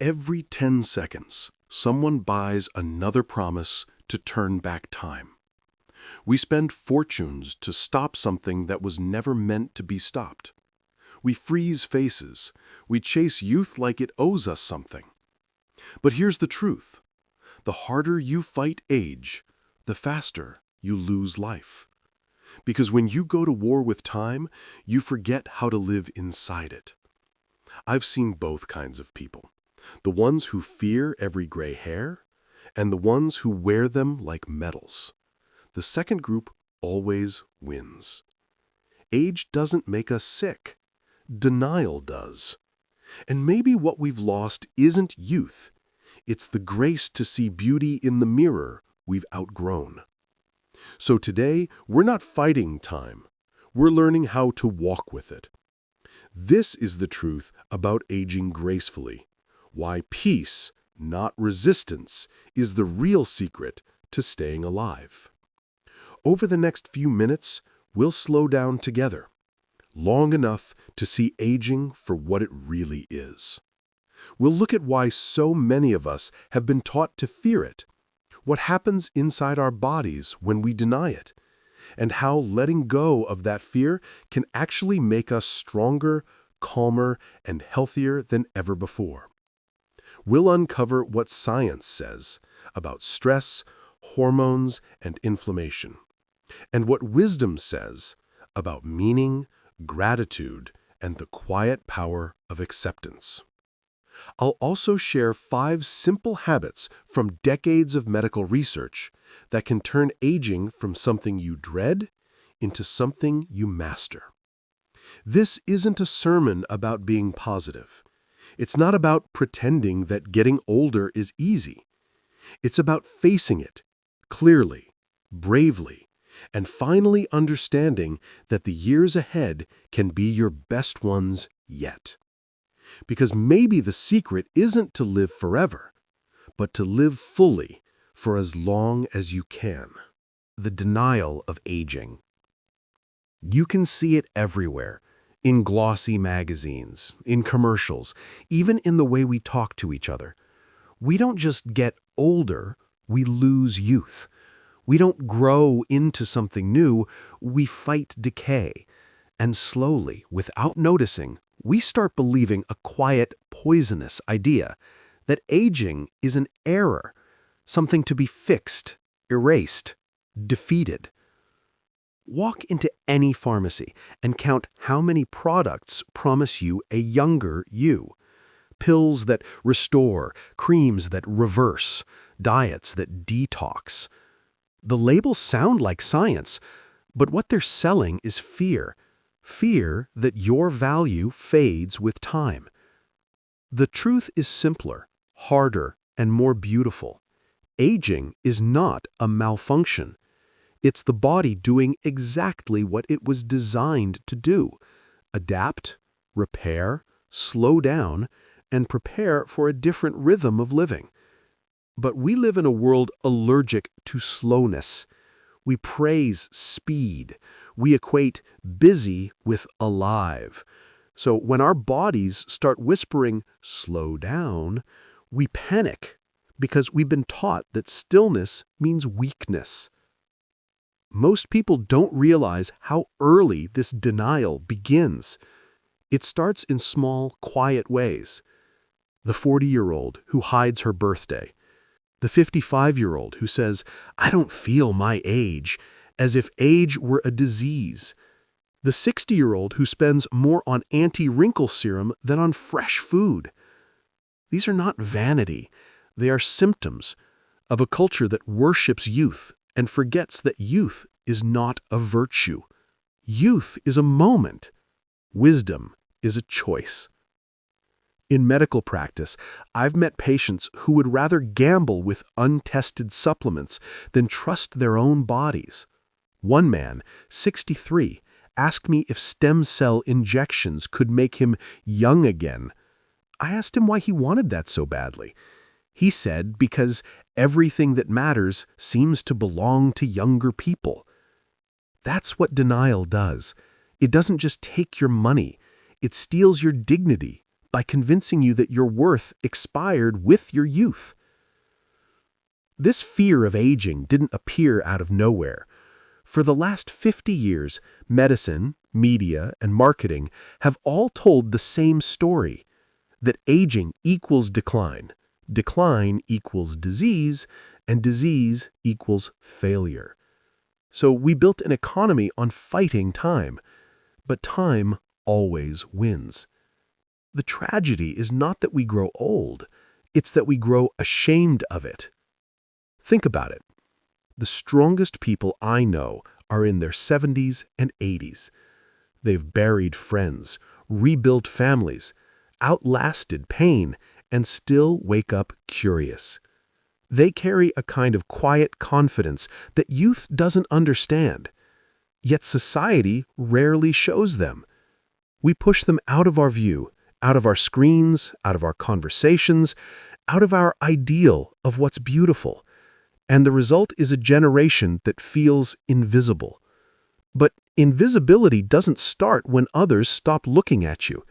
Every 10 seconds, someone buys another promise to turn back time. We spend fortunes to stop something that was never meant to be stopped. We freeze faces. We chase youth like it owes us something. But here's the truth. The harder you fight age, the faster you lose life. Because when you go to war with time, you forget how to live inside it. I've seen both kinds of people. The ones who fear every gray hair, and the ones who wear them like medals. The second group always wins. Age doesn't make us sick. Denial does. And maybe what we've lost isn't youth. It's the grace to see beauty in the mirror we've outgrown. So today, we're not fighting time. We're learning how to walk with it. This is the truth about aging gracefully. Why peace, not resistance, is the real secret to staying alive. Over the next few minutes, we'll slow down together, long enough to see aging for what it really is. We'll look at why so many of us have been taught to fear it, what happens inside our bodies when we deny it, and how letting go of that fear can actually make us stronger, calmer, and healthier than ever before. We'll uncover what science says about stress, hormones, and inflammation, and what wisdom says about meaning, gratitude, and the quiet power of acceptance. I'll also share 5 simple habits from decades of medical research that can turn aging from something you dread into something you master. This isn't a sermon about being positive. It's not about pretending that getting older is easy. It's about facing it clearly, bravely, and finally understanding that the years ahead can be your best ones yet. Because maybe the secret isn't to live forever, but to live fully for as long as you can. The denial of aging. You can see it everywhere, in glossy magazines, in commercials, even in the way we talk to each other. We don't just get older, we lose youth. We don't grow into something new, we fight decay. And slowly, without noticing, we start believing a quiet, poisonous idea that aging is an error, something to be fixed, erased, defeated. Walk into any pharmacy and count how many products promise you a younger you. Pills that restore, creams that reverse, diets that detox. The labels sound like science, but what they're selling is fear. Fear that your value fades with time. The truth is simpler, harder, and more beautiful. Aging is not a malfunction. It's the body doing exactly what it was designed to do: adapt, repair, slow down, and prepare for a different rhythm of living. But we live in a world allergic to slowness. We praise speed. We equate busy with alive. So when our bodies start whispering, "slow down," we panic because we've been taught that stillness means weakness. Most people don't realize how early this denial begins. It starts in small, quiet ways. The 40-year-old who hides her birthday. The 55-year-old who says, "I don't feel my age," as if age were a disease. The 60-year-old who spends more on anti-wrinkle serum than on fresh food. These are not vanity. They are symptoms of a culture that worships youth and forgets that youth is not a virtue. Youth is a moment. Wisdom is a choice. In medical practice, I've met patients who would rather gamble with untested supplements than trust their own bodies. One man, 63, asked me if stem cell injections could make him young again. I asked him why he wanted that so badly. He said because everything that matters seems to belong to younger people. That's what denial does. It doesn't just take your money. It steals your dignity, by convincing you that your worth expired with your youth. This fear of aging didn't appear out of nowhere. For the last 50 years, medicine, media, and marketing have all told the same story, that aging equals decline, decline equals disease, and disease equals failure. So we built an economy on fighting time, but time always wins. The tragedy is not that we grow old, it's that we grow ashamed of it. Think about it. The strongest people I know are in their 70s and 80s. They've buried friends, rebuilt families, outlasted pain, and still wake up curious. They carry a kind of quiet confidence that youth doesn't understand, yet society rarely shows them. We push them out of our view, out of our screens, out of our conversations, out of our ideal of what's beautiful. And the result is a generation that feels invisible. But invisibility doesn't start when others stop looking at you.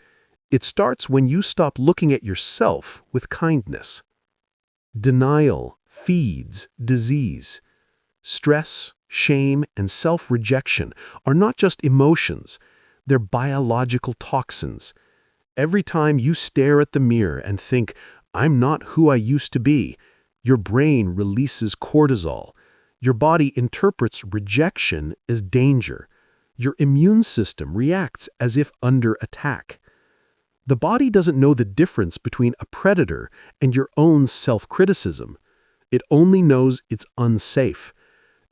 It starts when you stop looking at yourself with kindness. Denial feeds disease. Stress, shame, and self-rejection are not just emotions, they're biological toxins. Every time you stare at the mirror and think, "I'm not who I used to be," your brain releases cortisol. Your body interprets rejection as danger. Your immune system reacts as if under attack. The body doesn't know the difference between a predator and your own self-criticism. It only knows it's unsafe.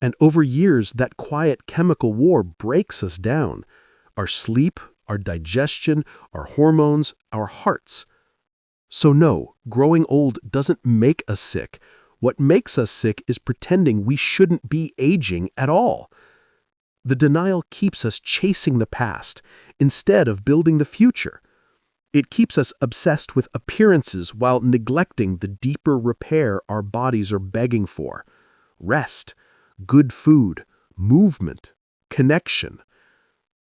And over years, that quiet chemical war breaks us down. Our sleep, our digestion, our hormones, our hearts. So no, growing old doesn't make us sick. What makes us sick is pretending we shouldn't be aging at all. The denial keeps us chasing the past instead of building the future. It keeps us obsessed with appearances while neglecting the deeper repair our bodies are begging for. Rest, good food, movement, connection.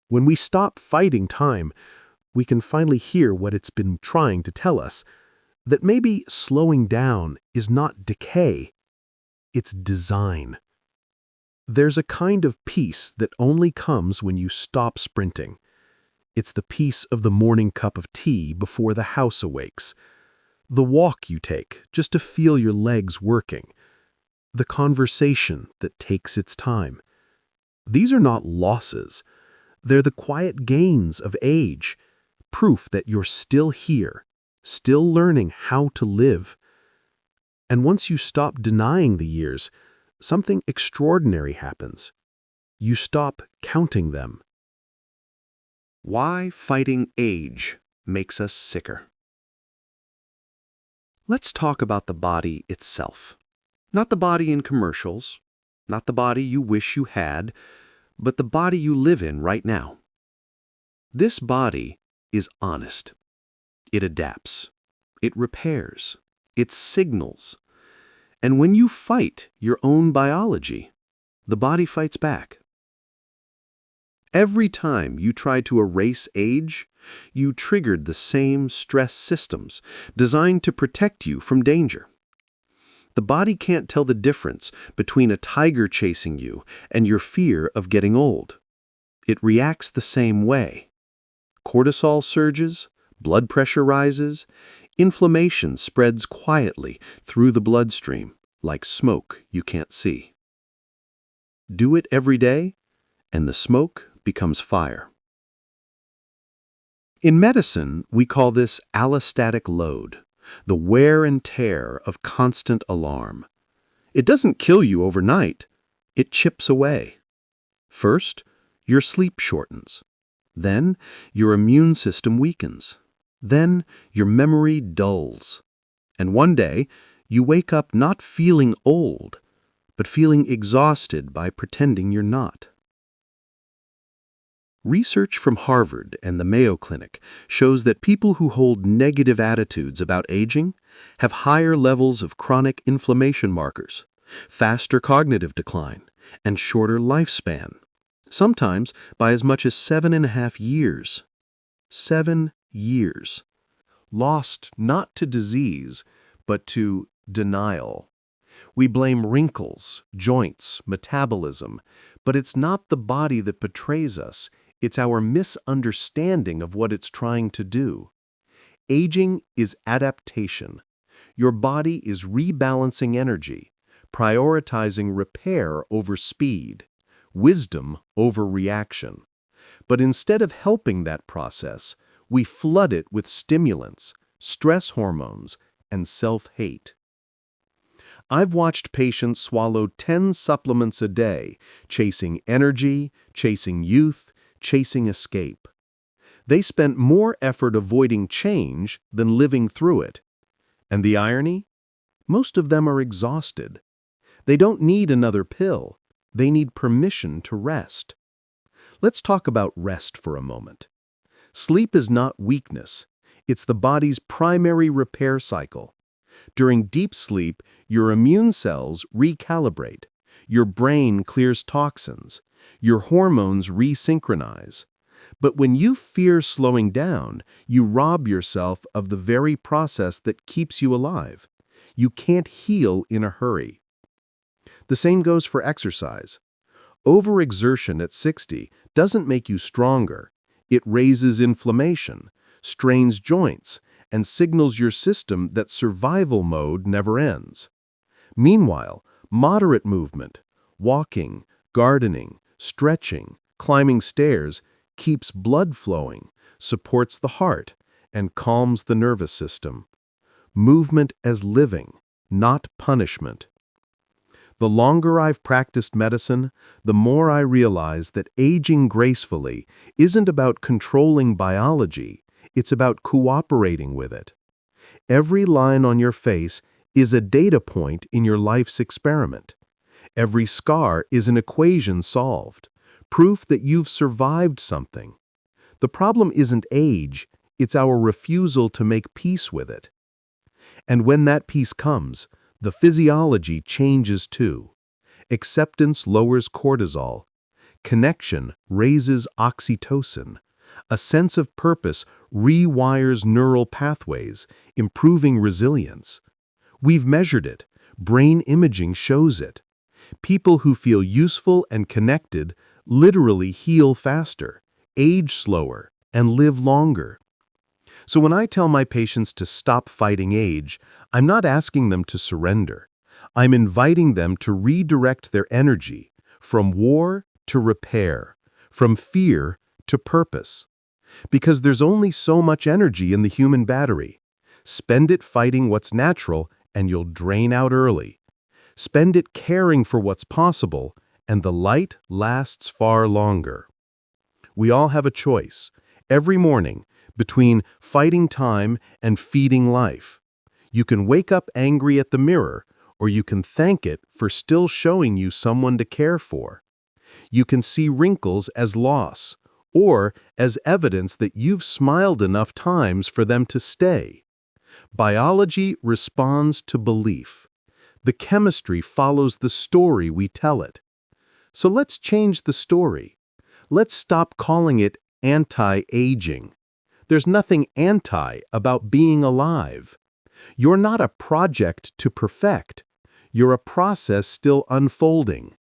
When we stop fighting time, we can finally hear what it's been trying to tell us, that maybe slowing down is not decay, it's design. There's a kind of peace that only comes when you stop sprinting. It's the peace of the morning cup of tea before the house awakes, the walk you take just to feel your legs working, the conversation that takes its time. These are not losses. They're the quiet gains of age, proof that you're still here, still learning how to live. And once you stop denying the years, something extraordinary happens. You stop counting them. Why fighting age makes us sicker. Let's talk about the body itself. Not the body in commercials, not the body you wish you had, but the body you live in right now. This body is honest. It adapts. It repairs. It signals. And when you fight your own biology, the body fights back. Every time you tried to erase age, you triggered the same stress systems designed to protect you from danger. The body can't tell the difference between a tiger chasing you and your fear of getting old. It reacts the same way. Cortisol surges, blood pressure rises, inflammation spreads quietly through the bloodstream like smoke you can't see. Do it every day, and the smoke becomes fire. In medicine, we call this allostatic load, the wear and tear of constant alarm. It doesn't kill you overnight. It chips away. First, your sleep shortens. Then, your immune system weakens. Then, your memory dulls. And one day, you wake up not feeling old, but feeling exhausted by pretending you're not. Research from Harvard and the Mayo Clinic shows that people who hold negative attitudes about aging have higher levels of chronic inflammation markers, faster cognitive decline, and shorter lifespan, sometimes by as much as 7.5 years. 7 years. lost not to disease, but to denial. We blame wrinkles, joints, metabolism, but it's not the body that betrays us, it's our misunderstanding of what it's trying to do. Aging is adaptation. Your body is rebalancing energy, prioritizing repair over speed, wisdom over reaction. But instead of helping that process, we flood it with stimulants, stress hormones, and self-hate. I've watched patients swallow 10 supplements a day, chasing energy, chasing youth, chasing escape. They spent more effort avoiding change than living through it. And the irony? Most of them are exhausted. They don't need another pill. They need permission to rest. Let's talk about rest for a moment. Sleep is not weakness. It's the body's primary repair cycle. During deep sleep, your immune cells recalibrate. Your brain clears toxins. Your hormones resynchronize. But when you fear slowing down, you rob yourself of the very process that keeps you alive. You can't heal in a hurry. The same goes for exercise. Overexertion at 60 doesn't make you stronger. It raises inflammation, strains joints, and signals your system that survival mode never ends. Meanwhile, moderate movement, walking, gardening, stretching, climbing stairs, keeps blood flowing, supports the heart, and calms the nervous system. Movement as living, not punishment. The longer I've practiced medicine, the more I realize that aging gracefully isn't about controlling biology, it's about cooperating with it. Every line on your face is a data point in your life's experiment. Every scar is an equation solved, proof that you've survived something. The problem isn't age, it's our refusal to make peace with it. And when that peace comes, the physiology changes too. Acceptance lowers cortisol. Connection raises oxytocin. A sense of purpose rewires neural pathways, improving resilience. We've measured it. Brain imaging shows it. People who feel useful and connected literally heal faster, age slower, and live longer. So when I tell my patients to stop fighting age, I'm not asking them to surrender. I'm inviting them to redirect their energy from war to repair, from fear to purpose. Because there's only so much energy in the human battery. Spend it fighting what's natural and you'll drain out early. Spend it caring for what's possible and the light lasts far longer. We all have a choice, every morning, between fighting time and feeding life. You can wake up angry at the mirror, or you can thank it for still showing you someone to care for. You can see wrinkles as loss, or as evidence that you've smiled enough times for them to stay. Biology responds to belief. The chemistry follows the story we tell it. So let's change the story. Let's stop calling it anti-aging. There's nothing anti about being alive. You're not a project to perfect. You're a process still unfolding.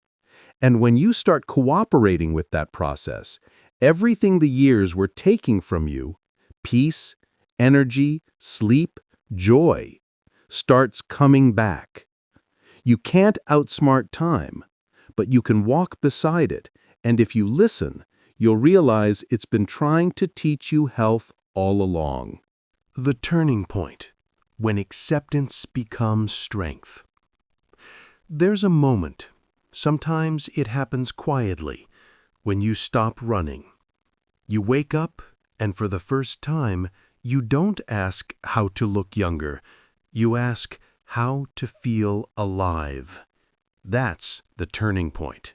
And when you start cooperating with that process, everything the years were taking from you, peace, energy, sleep, joy, starts coming back. You can't outsmart time, but you can walk beside it, and if you listen, you'll realize it's been trying to teach you health all along. The turning point, when acceptance becomes strength. There's a moment, sometimes it happens quietly, when you stop running. You wake up, and for the first time, you don't ask how to look younger. You ask how to feel alive. That's the turning point.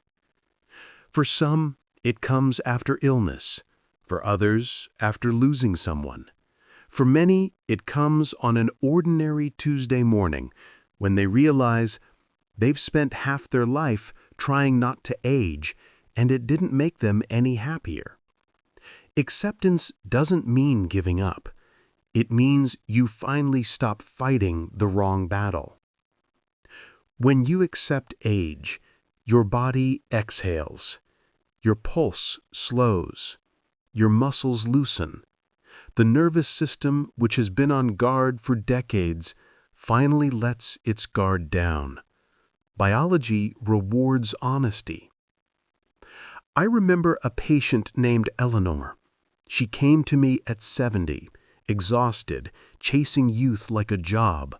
For some, it comes after illness. For others, after losing someone. For many, it comes on an ordinary Tuesday morning when they realize they've spent half their life trying not to age, and it didn't make them any happier. Acceptance doesn't mean giving up. It means you finally stop fighting the wrong battle. When you accept age, your body exhales, your pulse slows, your muscles loosen. The nervous system, which has been on guard for decades, finally lets its guard down. Biology rewards honesty. I remember a patient named Eleanor. She came to me at 70, exhausted, chasing youth like a job.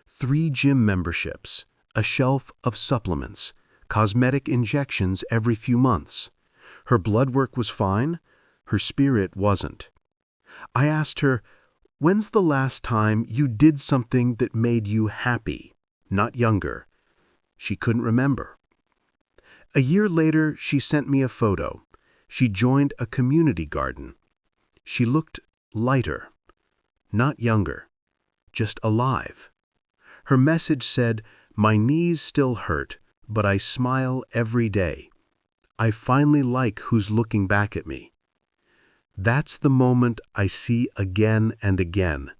3 gym memberships, a shelf of supplements, cosmetic injections every few months. Her blood work was fine, her spirit wasn't. I asked her, "When's the last time you did something that made you happy, not younger?" She couldn't remember. A year later, she sent me a photo. She joined a community garden. She looked lighter, not younger, just alive. Her message said, "My knees still hurt, but I smile every day. I finally like who's looking back at me." That's the moment I see again and again,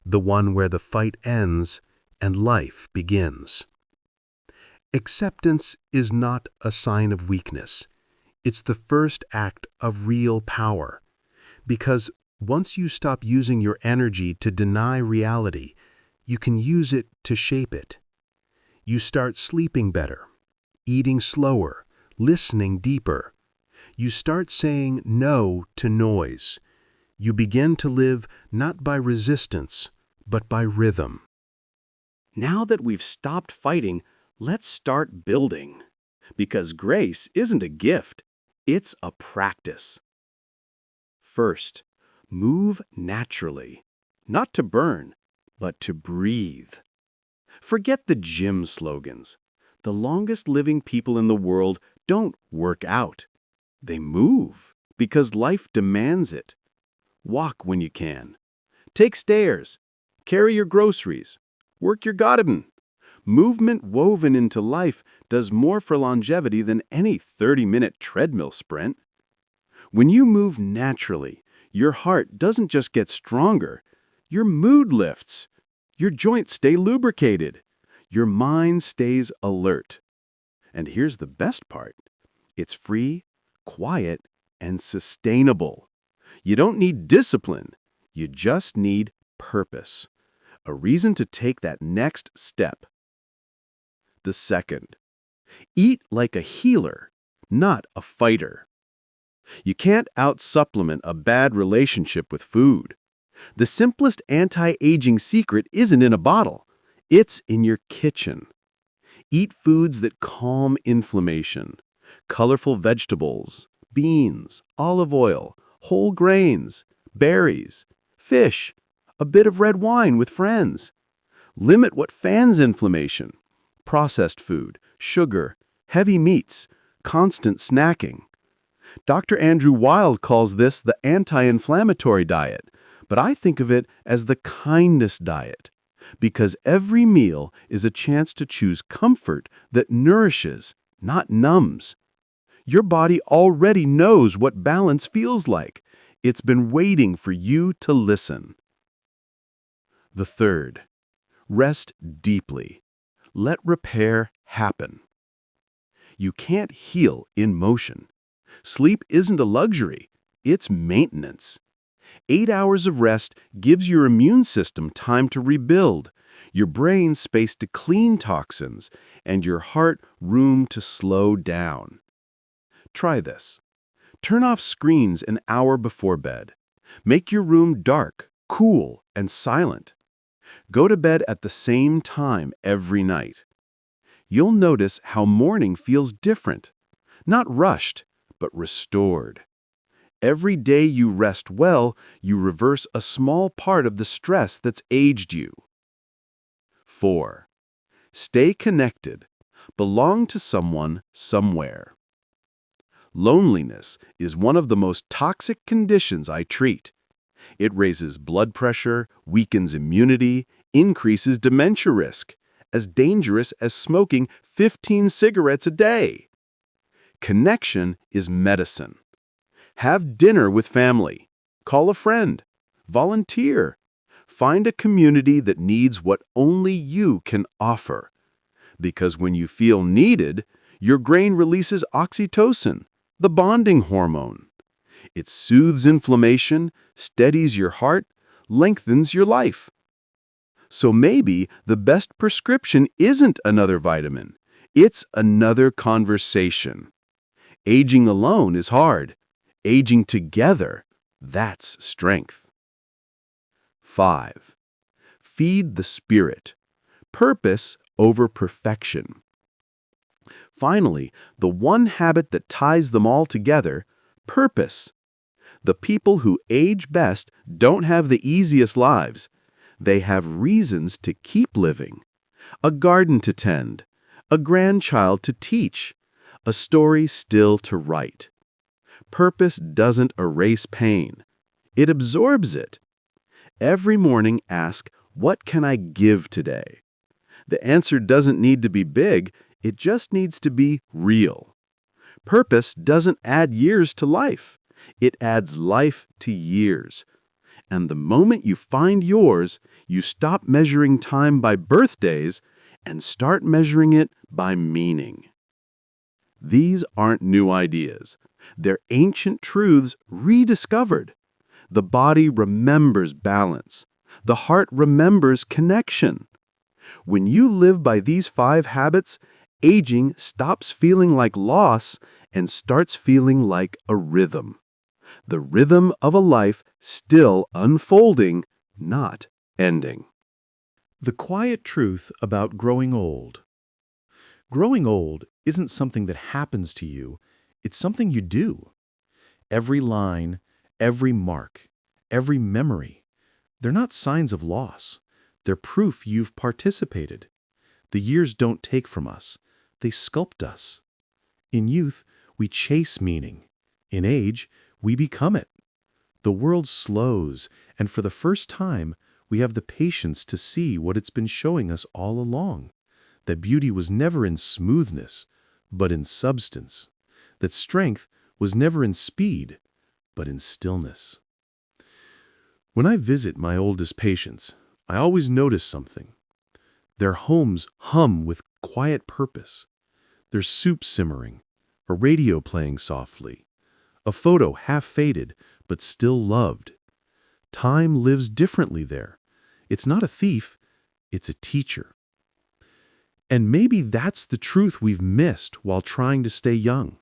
the one where the fight ends and life begins. Acceptance is not a sign of weakness. It's the first act of real power. Because once you stop using your energy to deny reality, you can use it to shape it. You start sleeping better, eating slower, listening deeper. You start saying no to noise. You begin to live not by resistance, but by rhythm. Now that we've stopped fighting, let's start building. Because grace isn't a gift, it's a practice. First, move naturally. Not to burn, but to breathe. Forget the gym slogans. The longest living people in the world don't work out. They move because life demands it. Walk when you can. Take stairs. Carry your groceries. Work your garden. Movement woven into life does more for longevity than any 30-minute treadmill sprint. When you move naturally, your heart doesn't just get stronger, your mood lifts. Your joints stay lubricated. Your mind stays alert. And here's the best part. It's free, quiet, and sustainable. You don't need discipline. You just need purpose. A reason to take that next step. The second, eat like a healer, not a fighter. You can't out-supplement a bad relationship with food. The simplest anti-aging secret isn't in a bottle. It's in your kitchen. Eat foods that calm inflammation. Colorful vegetables, beans, olive oil, whole grains, berries, fish, a bit of red wine with friends. Limit what fans inflammation. Processed food, sugar, heavy meats, constant snacking. Dr. Andrew Wild calls this the anti-inflammatory diet, but I think of it as the kindness diet, because every meal is a chance to choose comfort that nourishes, not numbs. Your body already knows what balance feels like. It's been waiting for you to listen. The third, rest deeply. Let repair happen. You can't heal in motion. Sleep isn't a luxury, it's maintenance. 8 hours of rest gives your immune system time to rebuild, your brain space to clean toxins, and your heart room to slow down. Try this. Turn off screens an hour before bed. Make your room dark, cool, and silent. Go to bed at the same time every night. You'll notice how morning feels different. Not rushed, but restored. Every day you rest well, you reverse a small part of the stress that's aged you. 4. Stay connected. Belong to someone, somewhere. Loneliness is one of the most toxic conditions I treat. It raises blood pressure, weakens immunity, increases dementia risk, as dangerous as smoking 15 cigarettes a day. Connection is medicine. Have dinner with family. Call a friend. Volunteer. Find a community that needs what only you can offer. Because when you feel needed, your brain releases oxytocin, the bonding hormone. It soothes inflammation, steadies your heart, lengthens your life. So maybe the best prescription isn't another vitamin. It's another conversation. Aging alone is hard. Aging together, that's strength. 5. Feed the spirit. Purpose over perfection. Finally, the one habit that ties them all together, purpose. The people who age best don't have the easiest lives. They have reasons to keep living. A garden to tend, a grandchild to teach, a story still to write. Purpose doesn't erase pain. It absorbs it. Every morning ask, what can I give today? The answer doesn't need to be big, it just needs to be real. Purpose doesn't add years to life. It adds life to years. And the moment you find yours, you stop measuring time by birthdays and start measuring it by meaning. These aren't new ideas. They're ancient truths rediscovered. The body remembers balance. The heart remembers connection. When you live by these 5 habits, aging stops feeling like loss and starts feeling like a rhythm. The rhythm of a life still unfolding, not ending. The quiet truth about growing old. Growing old isn't something that happens to you, it's something you do. Every line, every mark, every memory, they're not signs of loss. They're proof you've participated. The years don't take from us, they sculpt us. In youth, we chase meaning. In age, we become it. The world slows, and for the first time, we have the patience to see what it's been showing us all along. That beauty was never in smoothness, but in substance. That strength was never in speed, but in stillness. When I visit my oldest patients, I always notice something. Their homes hum with quiet purpose. There's soup simmering, a radio playing softly, a photo half-faded but still loved. Time lives differently there. It's not a thief, it's a teacher. And maybe that's the truth we've missed while trying to stay young.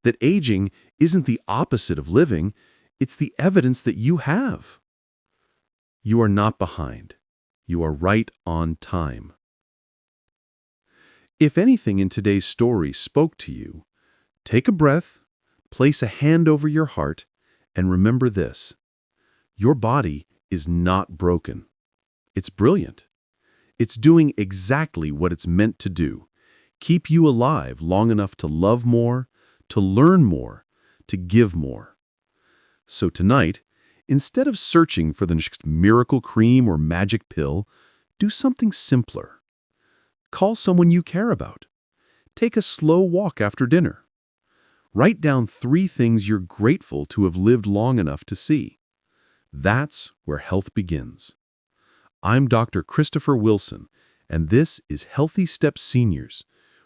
That aging isn't the opposite of living, it's the evidence that you have. You are not behind. You are right on time. If anything in today's story spoke to you, take a breath, place a hand over your heart, and remember this. Your body is not broken. It's brilliant. It's doing exactly what it's meant to do. Keep you alive long enough to love more, to learn more, to give more. So tonight, instead of searching for the next miracle cream or magic pill, do something simpler. Call someone you care about. Take a slow walk after dinner. Write down 3 things you're grateful to have lived long enough to see. That's where health begins. I'm Dr. Christopher Wilson, and this is Healthy Steps Seniors,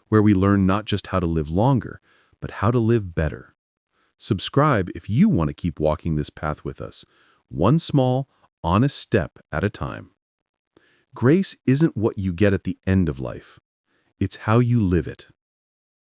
where we learn not just how to live longer, but how to live better. Subscribe if you want to keep walking this path with us, one small, honest step at a time. Grace isn't what you get at the end of life. It's how you live it.